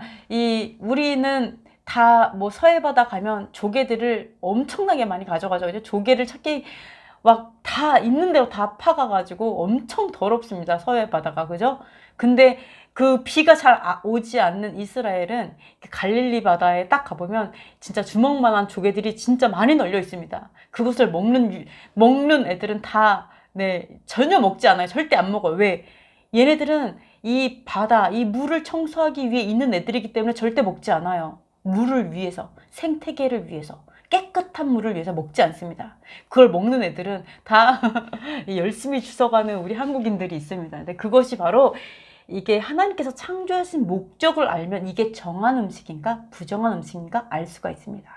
A: 우리는 다 서해바다 가면 조개들을 엄청나게 많이 가져가죠. 조개를 찾기 막 다 있는 대로 다 파가가지고 엄청 더럽습니다. 서해 바다가. 그죠? 근데 그 비가 잘 오지 않는 이스라엘은 갈릴리 바다에 딱 가보면 진짜 주먹만한 조개들이 진짜 많이 널려 있습니다. 그것을 먹는 애들은 다, 네, 전혀 먹지 않아요. 절대 안 먹어요. 왜? 얘네들은 이 바다, 이 물을 청소하기 위해 있는 애들이기 때문에 절대 먹지 않아요. 물을 위해서, 생태계를 위해서, 깨끗한 물을 위해서 먹지 않습니다. 그걸 먹는 애들은 다 열심히 주워가는 우리 한국인들이 있습니다. 근데 그것이 바로 이게 하나님께서 창조하신 목적을 알면 이게 정한 음식인가 부정한 음식인가 알 수가 있습니다.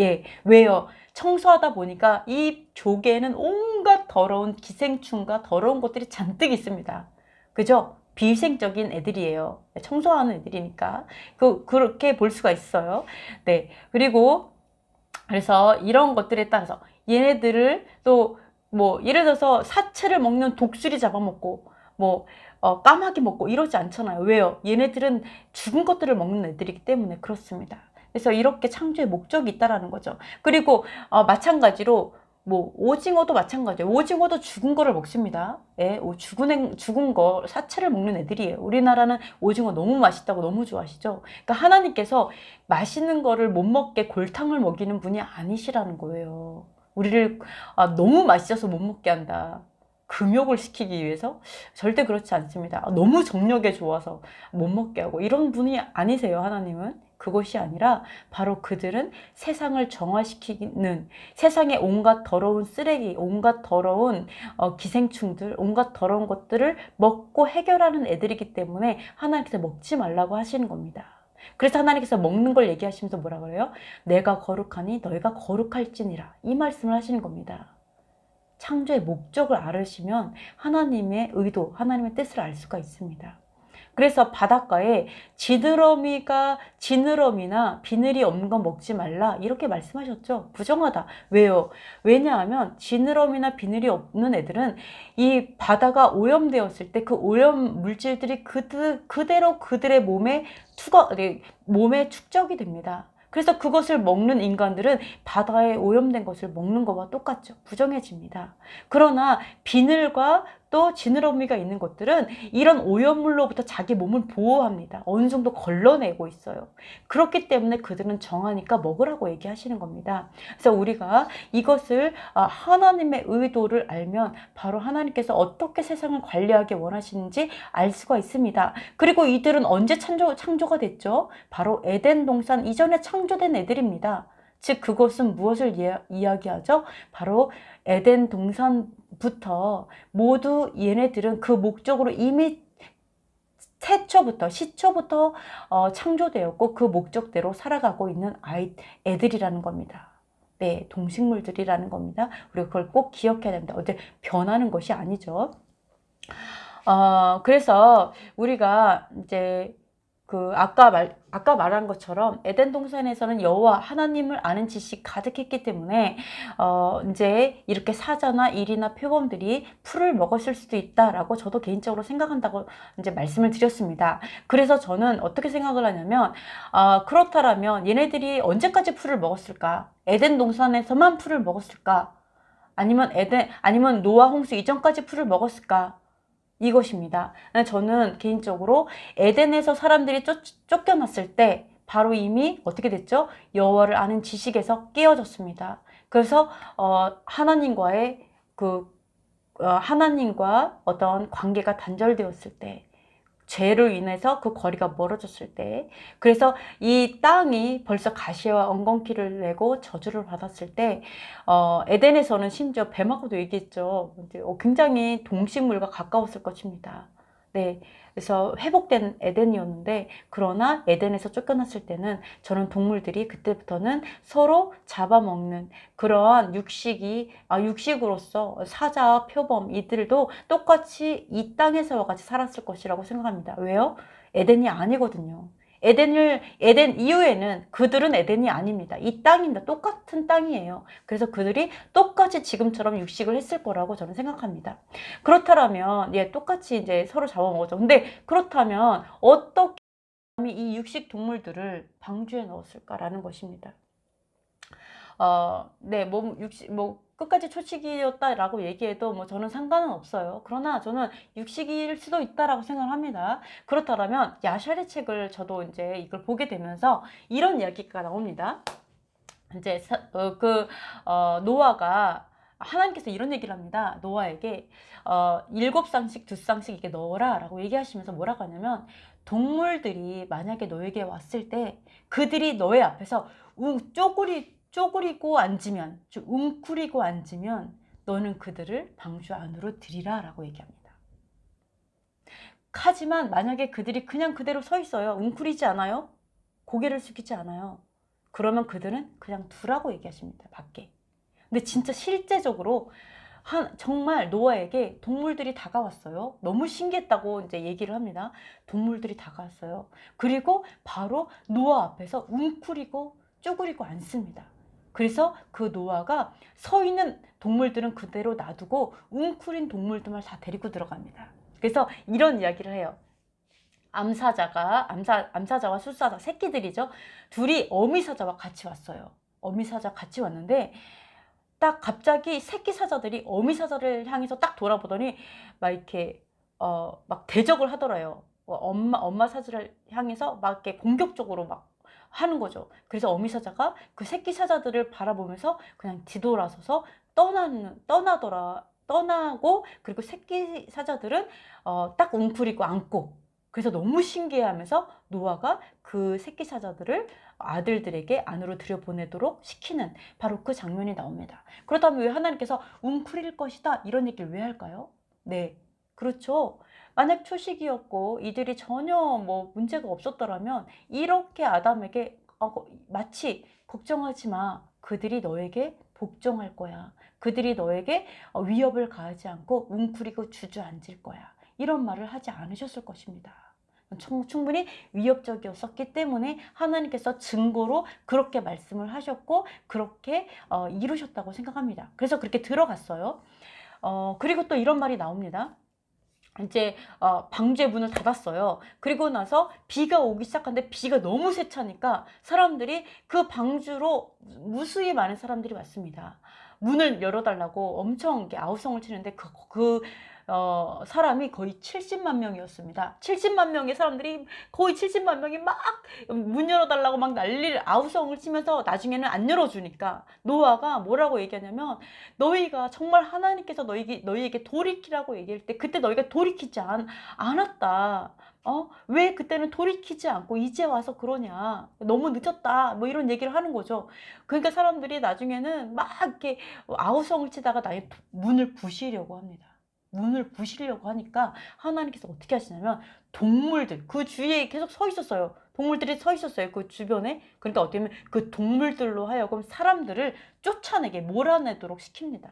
A: 예, 왜요? 청소하다 보니까 이 조개에는 온갖 더러운 기생충과 더러운 것들이 잔뜩 있습니다. 그죠? 비위생적인 애들이에요. 청소하는 애들이니까. 그렇게 볼 수가 있어요. 네. 그리고, 그래서 이런 것들에 따라서 얘네들을 또, 뭐, 예를 들어서 사체를 먹는 독수리 잡아먹고, 뭐, 까마귀 먹고 이러지 않잖아요. 왜요? 얘네들은 죽은 것들을 먹는 애들이기 때문에 그렇습니다. 그래서 이렇게 창조의 목적이 있다라는 거죠. 그리고, 마찬가지로, 뭐 오징어도 마찬가지예요. 오징어도 죽은 거를 먹습니다. 예, 죽은 거 사체를 먹는 애들이에요. 우리나라는 오징어 너무 맛있다고 너무 좋아하시죠. 그러니까 하나님께서 맛있는 거를 못 먹게 골탕을 먹이는 분이 아니시라는 거예요. 우리를 너무 맛있어서 못 먹게 한다. 금욕을 시키기 위해서? 절대 그렇지 않습니다. 너무 정력에 좋아서 못 먹게 하고 이런 분이 아니세요. 하나님은. 그것이 아니라 바로 그들은 세상을 정화시키는, 세상에 온갖 더러운 쓰레기, 온갖 더러운 기생충들, 온갖 더러운 것들을 먹고 해결하는 애들이기 때문에 하나님께서 먹지 말라고 하시는 겁니다. 그래서 하나님께서 먹는 걸 얘기하시면서 뭐라 그래요? 내가 거룩하니 너희가 거룩할지니라, 이 말씀을 하시는 겁니다. 창조의 목적을 알으시면 하나님의 의도, 하나님의 뜻을 알 수가 있습니다. 그래서 바닷가에 지느러미나 비늘이 없는 건 먹지 말라, 이렇게 말씀하셨죠. 부정하다. 왜요? 왜냐하면 지느러미나 비늘이 없는 애들은 이 바다가 오염되었을 때 그 오염 물질들이 그대로 그들의 몸에 축적이 됩니다. 그래서 그것을 먹는 인간들은 바다에 오염된 것을 먹는 것과 똑같죠. 부정해집니다. 그러나 비늘과 또 지느러미가 있는 것들은 이런 오염물로부터 자기 몸을 보호합니다. 어느 정도 걸러내고 있어요. 그렇기 때문에 그들은 정하니까 먹으라고 얘기하시는 겁니다. 그래서 우리가 이것을 하나님의 의도를 알면 바로 하나님께서 어떻게 세상을 관리하기 원하시는지 알 수가 있습니다. 그리고 이들은 언제 창조가 됐죠? 바로 에덴 동산 이전에 창조된 애들입니다. 즉 그것은 무엇을 이야기하죠? 바로 에덴 동산부터 모두 얘네들은 그 목적으로 이미 시초부터 창조되었고 그 목적대로 살아가고 있는 애들이라는 겁니다. 네, 동식물들이라는 겁니다. 우리가 그걸 꼭 기억해야 됩니다. 어제 변하는 것이 아니죠. 그래서 우리가 이제 아까 말한 것처럼 에덴 동산에서는 여호와 하나님을 아는 지식이 가득했기 때문에 이제 이렇게 사자나 일이나 표범들이 풀을 먹었을 수도 있다라고 저도 개인적으로 생각한다고 이제 말씀을 드렸습니다. 그래서 저는 어떻게 생각을 하냐면 그렇다라면 얘네들이 언제까지 풀을 먹었을까? 에덴 동산에서만 풀을 먹었을까? 아니면 노아 홍수 이전까지 풀을 먹었을까? 이것입니다. 저는 개인적으로 에덴에서 사람들이 쫓겨났을 때 바로 이미 어떻게 됐죠? 여호와를 아는 지식에서 깨어졌습니다. 그래서 하나님과 어떤 관계가 단절되었을 때, 죄로 인해서 그 거리가 멀어졌을 때, 그래서 이 땅이 벌써 가시와 엉겅퀴를 내고 저주를 받았을 때, 에덴에서는 심지어 뱀하고도 얘기했죠. 굉장히 동식물과 가까웠을 것입니다. 네. 그래서 회복된 에덴이었는데, 그러나 에덴에서 쫓겨났을 때는 저는 동물들이 그때부터는 서로 잡아먹는 그러한 육식으로서 사자, 표범 이들도 똑같이 이 땅에서와 같이 살았을 것이라고 생각합니다. 왜요? 에덴이 아니거든요. 에덴 이후에는 그들은 에덴이 아닙니다. 이 땅입니다. 똑같은 땅이에요. 그래서 그들이 똑같이 지금처럼 육식을 했을 거라고 저는 생각합니다. 그렇다면, 똑같이 이제 서로 잡아먹었죠. 근데 그렇다면 어떻게 이 육식 동물들을 방주에 넣었을까라는 것입니다. 네, 뭐 끝까지 초식이었다라고 얘기해도 뭐 저는 상관은 없어요. 그러나 저는 육식일 수도 있다라고 생각을 합니다. 그렇다면 야샬의 책을 저도 이제 이걸 보게 되면서 이런 이야기가 나옵니다. 이제 노아가 하나님께서 이런 얘기를 합니다. 노아에게 7쌍씩 2쌍씩 이게 넣어라 라고 얘기하시면서 뭐라고 하냐면, 동물들이 만약에 너에게 왔을 때 그들이 너의 앞에서 쪼그리고 앉으면, 웅크리고 앉으면 너는 그들을 방주 안으로 들이라 라고 얘기합니다. 하지만 만약에 그들이 그냥 그대로 서 있어요. 웅크리지 않아요. 고개를 숙이지 않아요. 그러면 그들은 그냥 두라고 얘기하십니다. 밖에. 근데 진짜 실제적으로 정말 노아에게 동물들이 다가왔어요. 너무 신기했다고 이제 얘기를 합니다. 동물들이 다가왔어요. 그리고 바로 노아 앞에서 웅크리고 쪼그리고 앉습니다. 그래서 그 노아가 서 있는 동물들은 그대로 놔두고 웅크린 동물들만 다 데리고 들어갑니다. 그래서 이런 이야기를 해요. 암사자와 숫사자, 새끼들이죠. 둘이 어미사자와 같이 왔어요. 어미사자 같이 왔는데 딱 갑자기 새끼 사자들이 어미사자를 향해서 딱 돌아보더니 막 이렇게 막 대적을 하더래요. 엄마 사자를 향해서 막 이렇게 공격적으로 막 하는 거죠. 그래서 어미사자가 그 새끼 사자들을 바라보면서 그냥 뒤돌아서서 떠나고, 그리고 새끼 사자들은 딱 웅크리고 앉고. 그래서 너무 신기해하면서 노아가 그 새끼 사자들을 아들들에게 안으로 들여보내도록 시키는 바로 그 장면이 나옵니다. 그렇다면 왜 하나님께서 웅크릴 것이다 이런 얘기를 왜 할까요? 네, 그렇죠. 만약 초식이었고 이들이 전혀 뭐 문제가 없었더라면 이렇게 아담에게 마치 걱정하지 마, 그들이 너에게 복종할 거야, 그들이 너에게 위협을 가하지 않고 웅크리고 주저앉을 거야, 이런 말을 하지 않으셨을 것입니다. 충분히 위협적이었기 때문에 하나님께서 증거로 그렇게 말씀을 하셨고 그렇게 이루셨다고 생각합니다. 그래서 그렇게 들어갔어요. 그리고 또 이런 말이 나옵니다. 이제 방주의 문을 닫았어요. 그리고 나서 비가 오기 시작하는데 비가 너무 세차니까 사람들이 그 방주로 무수히 많은 사람들이 왔습니다. 문을 열어달라고 엄청 아우성을 치는데 사람이 거의 70만 명이었습니다. 70만 명의 사람들이, 거의 70만 명이 막 문 열어달라고 막 아우성을 치면서 나중에는 안 열어주니까 노아가 뭐라고 얘기하냐면, 너희가 정말 하나님께서 너희에게 돌이키라고 얘기할 때 그때 너희가 돌이키지 않았다. 왜 그때는 돌이키지 않고 이제 와서 그러냐. 너무 늦었다. 뭐 이런 얘기를 하는 거죠. 그러니까 사람들이 나중에는 막 이렇게 아우성을 치다가 나의 문을 부시려고 합니다. 문을 부시려고 하니까 하나님께서 어떻게 하시냐면, 동물들 그 주위에 계속 서 있었어요. 동물들이 서 있었어요. 그 주변에. 그러니까 어떻게 보면 그 동물들로 하여금 사람들을 쫓아내게, 몰아내도록 시킵니다.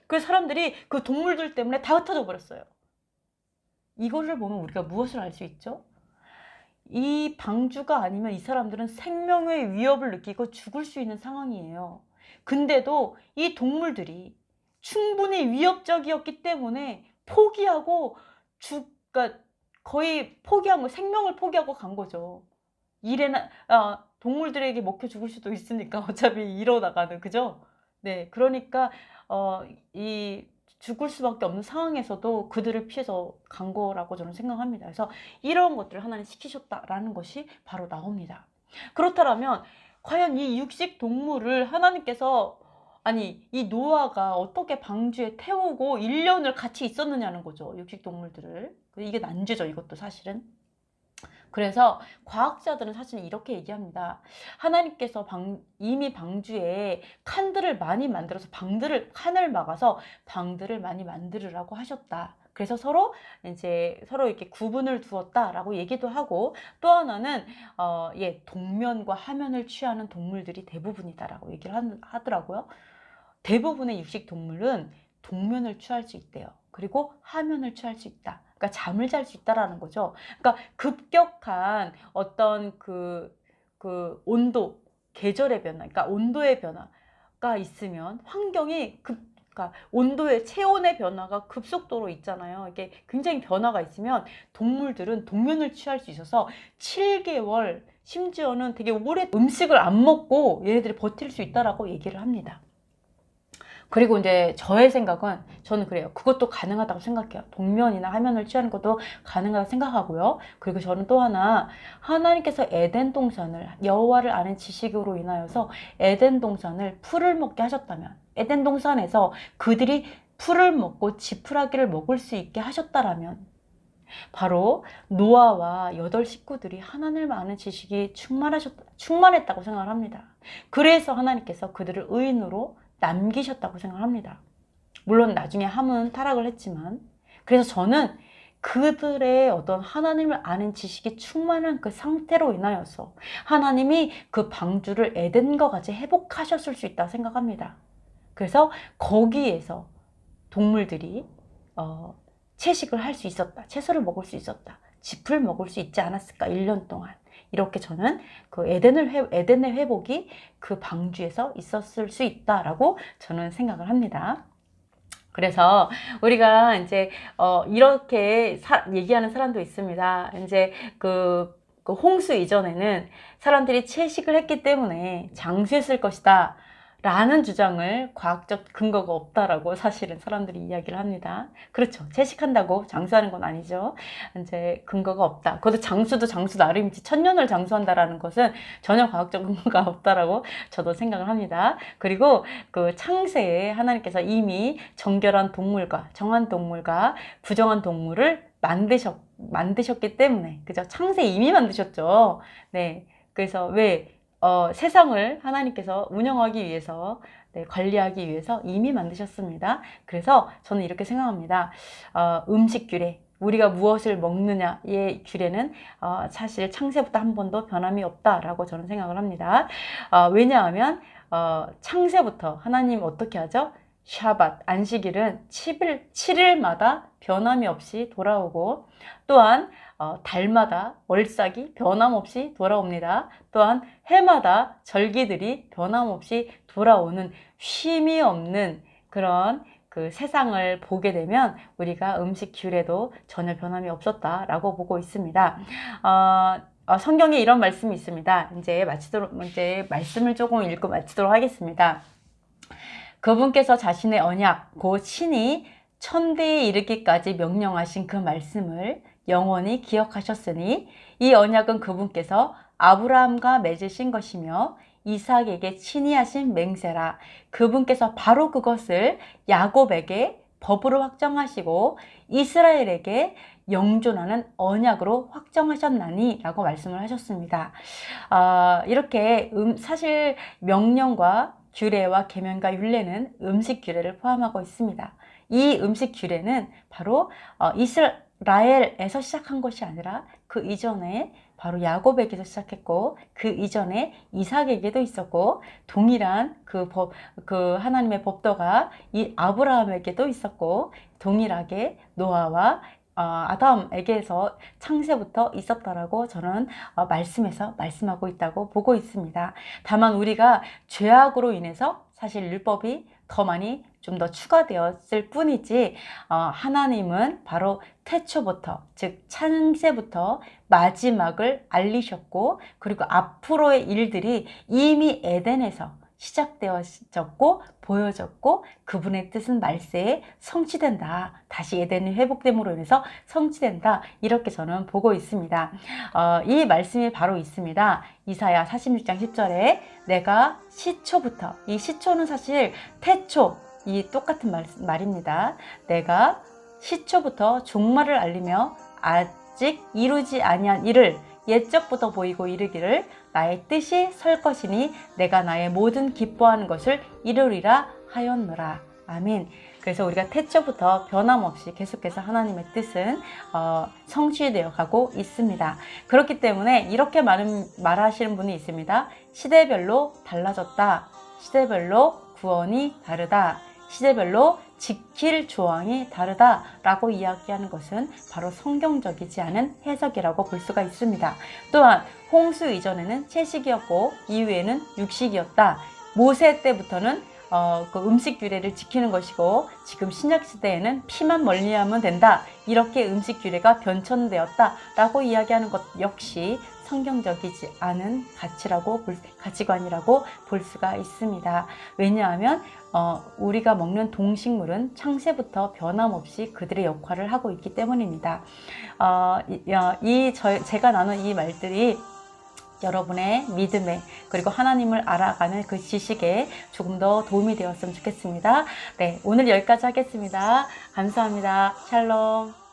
A: 그래서 사람들이 그 동물들 때문에 다 흩어져 버렸어요. 이거를 보면 우리가 무엇을 알 수 있죠? 이 방주가 아니면 이 사람들은 생명의 위협을 느끼고 죽을 수 있는 상황이에요. 근데도 이 동물들이 충분히 위협적이었기 때문에 포기하고 그러니까 거의 생명을 포기하고 간 거죠. 동물들에게 먹혀 죽을 수도 있으니까 어차피 이러다가는, 그죠? 네, 그러니까 이 죽을 수밖에 없는 상황에서도 그들을 피해서 간 거라고 저는 생각합니다. 그래서 이런 것들을 하나님 시키셨다라는 것이 바로 나옵니다. 그렇다면 과연 이 육식 동물을 하나님께서, 이 노아가 어떻게 방주에 태우고 1년을 같이 있었느냐는 거죠. 육식 동물들을. 이게 난제죠, 이것도 사실은. 그래서 과학자들은 사실 이렇게 얘기합니다. 하나님께서 이미 방주에 칸들을 많이 만들어서 칸을 막아서 방들을 많이 만들으라고 하셨다. 그래서 서로 이렇게 구분을 두었다라고 얘기도 하고, 또 하나는 동면과 하면을 취하는 동물들이 대부분이다라고 얘기를 하더라고요. 대부분의 육식 동물은 동면을 취할 수 있대요. 그리고 하면을 취할 수 있다. 그러니까 잠을 잘 수 있다라는 거죠. 그러니까 급격한 어떤 그 온도, 계절의 변화, 그러니까 온도의 변화가 있으면, 환경이 그러니까 온도의 체온의 변화가 급속도로 있잖아요. 이게 굉장히 변화가 있으면 동물들은 동면을 취할 수 있어서 7개월 심지어는 되게 오래 음식을 안 먹고 얘네들이 버틸 수 있다라고 얘기를 합니다. 그리고 이제 저의 생각은 저는 그래요. 그것도 가능하다고 생각해요. 동면이나 하면을 취하는 것도 가능하다고 생각하고요. 그리고 저는 또 하나, 하나님께서 에덴 동산을 여호와를 아는 지식으로 인하여서 에덴 동산을 풀을 먹게 하셨다면, 에덴 동산에서 그들이 풀을 먹고 지푸라기를 먹을 수 있게 하셨다라면, 바로 노아와 8식구들이 하나님을 아는 지식이 충만했다고 생각을 합니다. 그래서 하나님께서 그들을 의인으로 남기셨다고 생각합니다. 물론 나중에 함은 타락을 했지만, 그래서 저는 그들의 어떤 하나님을 아는 지식이 충만한 그 상태로 인하여서 하나님이 그 방주를 에덴과 같이 회복하셨을 수 있다고 생각합니다. 그래서 거기에서 동물들이 채식을 할 수 있었다, 채소를 먹을 수 있었다, 짚을 먹을 수 있지 않았을까, 1년 동안. 이렇게 저는 그 에덴의 회복이 그 방주에서 있었을 수 있다라고 저는 생각을 합니다. 그래서 우리가 이제 이렇게 얘기하는 사람도 있습니다. 이제 그 홍수 이전에는 사람들이 채식을 했기 때문에 장수했을 것이다 라는 주장을 과학적 근거가 없다라고 사실은 사람들이 이야기를 합니다. 그렇죠. 채식한다고 장수하는 건 아니죠. 이제 근거가 없다. 그것도 장수도 장수 나름이지 1000년을 장수한다라는 것은 전혀 과학적 근거가 없다라고 저도 생각을 합니다. 그리고 그 창세에 하나님께서 이미 정결한 동물과 정한 동물과 부정한 동물을 만드셨기 때문에, 그죠? 창세 이미 만드셨죠. 네. 그래서 세상을 하나님께서 운영하기 위해서, 관리하기 위해서 이미 만드셨습니다. 그래서 저는 이렇게 생각합니다. 음식 규례, 우리가 무엇을 먹느냐의 규례는 사실 창세부터 한 번도 변함이 없다라고 저는 생각을 합니다. 왜냐하면 창세부터 하나님 어떻게 하죠? 샤밧, 안식일은 7일마다 변함이 없이 돌아오고, 또한 달마다 월삭이 변함없이 돌아옵니다. 또한 해마다 절기들이 변함없이 돌아오는 쉼이 없는 그런 그 세상을 보게 되면 우리가 음식 규례도 전혀 변함이 없었다라고 보고 있습니다. 성경에 이런 말씀이 있습니다. 이제 말씀을 조금 읽고 마치도록 하겠습니다. 그분께서 자신의 언약, 곧 신이 천대에 이르기까지 명령하신 그 말씀을 영원히 기억하셨으니 이 언약은 그분께서 아브라함과 맺으신 것이며 이삭에게 친히 하신 맹세라. 그분께서 바로 그것을 야곱에게 법으로 확정하시고 이스라엘에게 영존하는 언약으로 확정하셨나니 라고 말씀을 하셨습니다. 이렇게 사실 명령과 규례와 계명과 율례는 음식 규례를 포함하고 있습니다. 이 음식 규례는 바로 이스라엘에서 시작한 것이 아니라 그 이전에 바로 야곱에게서 시작했고, 그 이전에 이삭에게도 있었고, 동일한 그 하나님의 법도가 이 아브라함에게도 있었고, 동일하게 노아와 아담에게서 창세부터 있었다라고 저는 말씀에서 말씀하고 있다고 보고 있습니다. 다만 우리가 죄악으로 인해서 사실 율법이 더 많이 좀 더 추가되었을 뿐이지, 하나님은 바로 태초부터, 즉 창세부터 마지막을 알리셨고, 그리고 앞으로의 일들이 이미 에덴에서 시작되어졌고 보여졌고, 그분의 뜻은 말세에 성취된다. 다시 에덴이 회복됨으로 인해서 성취된다. 이렇게 저는 보고 있습니다. 이 말씀이 바로 있습니다. 이사야 46장 10절에 내가 시초부터, 이 시초는 사실 태초, 이 똑같은 말입니다. 내가 시초부터 종말을 알리며 아직 이루지 아니한 일을 옛적부터 보이고 이르기를 나의 뜻이 설 것이니 내가 나의 모든 기뻐하는 것을 이루리라 하였노라. 아멘. 그래서 우리가 태초부터 변함없이 계속해서 하나님의 뜻은 성취되어 가고 있습니다. 그렇기 때문에 이렇게 말하시는 분이 있습니다. 시대별로 달라졌다. 시대별로 구원이 다르다. 시대별로 지킬 조항이 다르다라고 이야기하는 것은 바로 성경적이지 않은 해석이라고 볼 수가 있습니다. 또한 홍수 이전에는 채식이었고 이후에는 육식이었다. 모세 때부터는 그 음식 규례를 지키는 것이고, 지금 신약 시대에는 피만 멀리하면 된다, 이렇게 음식 규례가 변천되었다라고 이야기하는 것 역시 성경적이지 않은 가치관이라고 볼 수가 있습니다. 왜냐하면 우리가 먹는 동식물은 창세부터 변함없이 그들의 역할을 하고 있기 때문입니다. 제가 나눈 이 말들이 여러분의 믿음에, 그리고 하나님을 알아가는 그 지식에 조금 더 도움이 되었으면 좋겠습니다. 네, 오늘 여기까지 하겠습니다. 감사합니다. 샬롬.